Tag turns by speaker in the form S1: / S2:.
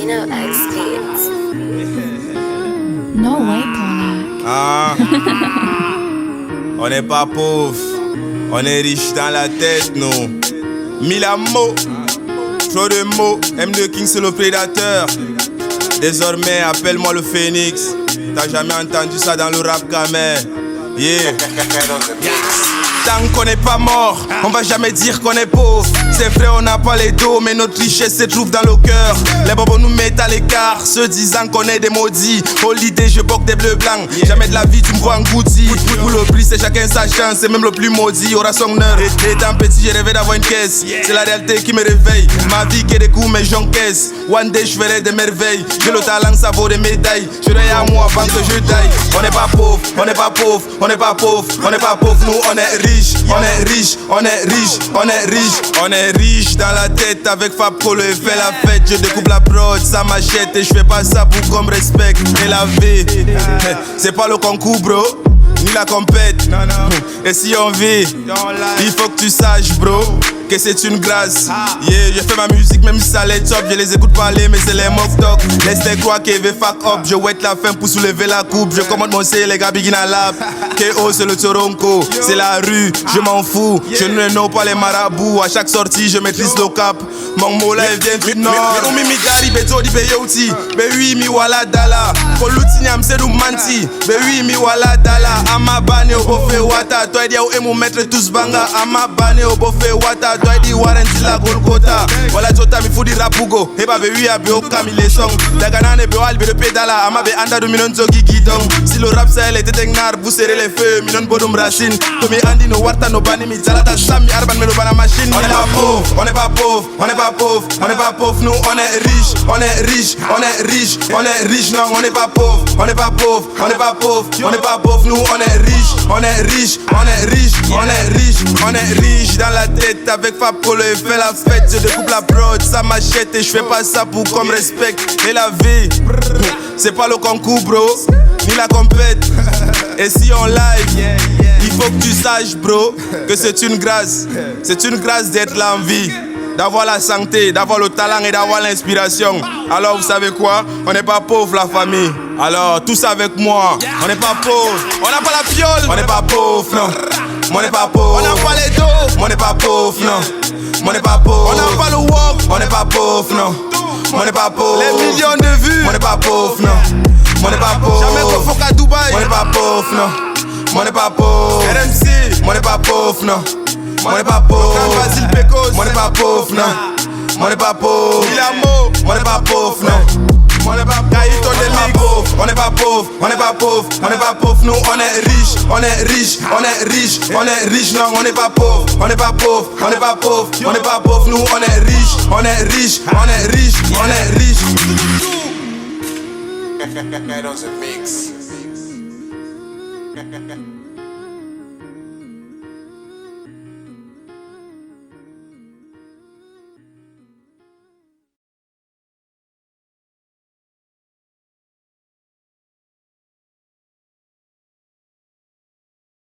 S1: Dino X Beats.
S2: No way, Polak.
S3: Ah. On n'est pas pauvre, on est riche dans la tête, nous. Mille mots, trop de mots. M2 King c'est le prédateur. Désormais appelle-moi le phénix. T'as jamais entendu ça dans le rap gamin? Yeah. Tant qu'on n'est pas mort, on va jamais dire qu'on est pauvre. C'est vrai, on n'a pas les dos, mais notre richesse se trouve dans le cœur. Les bobos nous mettent à l'écart, se disant qu'on est des maudits. Pour l'idée, je boque des bleus blancs. Jamais de la vie, tu me vois en goûti. Pour le prix, c'est chacun sa chance, c'est même le plus maudit aura son heure. Étant petit, j'ai rêvé d'avoir une caisse. C'est la réalité qui me réveille. Ma vie qui est des coups, mais j'encaisse. One day, je ferai des merveilles. J'ai le talent, ça vaut des médailles. Je rêve à moi avant que je taille. On n'est pas pauvre, on n'est pas pauvre, on n'est pas pauvre, on n'est pas pauvre, nous on est riche. On est riche, on est riche, on est riche. On est riche dans la tête avec Fab Colo et fait la fête. Je découpe la prod, ça m'achète et je fais pas ça pour qu'on me respecte. Et la vie, c'est pas le concours bro, ni la compète. Et si on vit, il faut que tu saches bro que c'est une grâce. Yeah, je fais ma musique même si ça l'est top. Je les écoute parler mais c'est les mock talk. Laisse-les croire qu'ils veulent fuck up. Je wet la fin pour soulever la coupe. Je commande mon C, les gars begin à lap. KO c'est le Toronko, c'est la rue, je m'en fous. Je ne know pas les marabouts. À chaque sortie je maîtrise le cap. Mon mot là il vient du nord. Mais mi dari beto di beyoti. Be oui mi wala dala. Koluti nyam c'est du manti. Be oui mi wala dala. Ama bane obofe wata. Toi dia ou emu mettre tous banga. Ama bane obofe wata. Toi di warranty la Golgotha. Wala jota mi fudi rapugo. Heba be oui abe okami les sons. Daganane be wal be de pedala. Ama be anda du minon zogi guidon. Si le rap ça elle était tengnar. Vous serrez les feux. Minon bodum racine. Tomi andi no warta no bani mi jalata sami arban me no bana machine. On est pas pauvre, on n'est pas pauvre, on n'est pas pauvre, on n'est pas pauvre. Nous on est riche, on est riche, on est riche, on est riche. Non on n'est pas pauvre, on n'est pas pauvre, on n'est pas pauvre, on n'est pas pauvre. Nous on est riche, on est riche, on est riche, on est riche, on est riche dans la tête avec Fab Colo et fait la fête. Je découpe la prod, ça m'achète et je fais pas ça pour qu'on me respecte. Et la vie, c'est pas le concours bro, ni la compète. Et si on live, il faut que tu saches bro que c'est une grâce. C'est une grâce d'être là en vie, d'avoir la santé, d'avoir le talent et d'avoir l'inspiration. Alors vous savez quoi? On n'est pas pauvre la famille. Alors tous avec moi, on n'est pas pauvre. On n'a pas la fiole, on n'est pas pauvre non. On n'est pas pauvre. On n'a pas les dos, on n'est pas pauvre non. On n'est pas pauvre. On n'a pas le walk, on n'est pas pauvre non. On n'est pas pauvre. Les millions de vues, on n'est pas pauvre non. On n'est pas pauvre. Jamais qu'on faut qu'à Dubaï, on n'est pas pauvre non. On n'est pas pauvre. RMC, on n'est pas pauvre non. On n'est pas pauvre. Basile Pecos, on n'est pas pauvre non. On n'est pas pauvre. Milamo, on n'est pas pauvre non. On n'est pas Caïto de Mix, on n'est pas pauvre, on n'est pas pauvre, on n'est pas pauvre. Nous on est riche, on est riche, on est riche, on est riche. Non on n'est pas pauvre, on n'est pas pauvre, on n'est pas pauvre, on n'est pas pauvre. Nous on est riche, on est riche, on est riche, on est riche.
S4: Head on the mix.